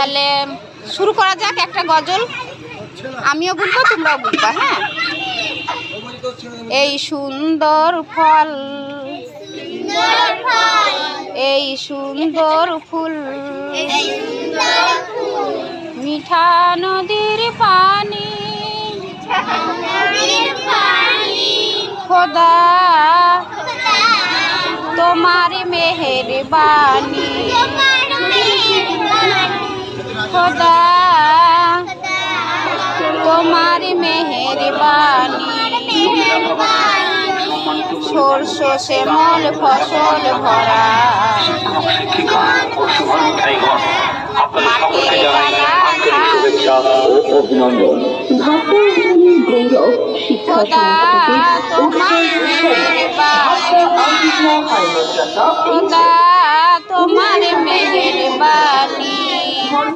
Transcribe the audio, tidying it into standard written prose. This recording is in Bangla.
তাহলে শুরু করা যাক একটা গজল। আমিও বলবো, তোমরাও বলবা। হ্যাঁ। এই সুন্দর ফল, এই সুন্দর ফুল, মিঠা নদীর পানি, খোদা তোমার মেহেরবানি, খোদা তোমার মেহেরবানি। সর্ষ শ্যামল ফসল ভরা, মাঠের খোদা তোমার মেহেরবানি, খোদা তোমার মেহেরবানি।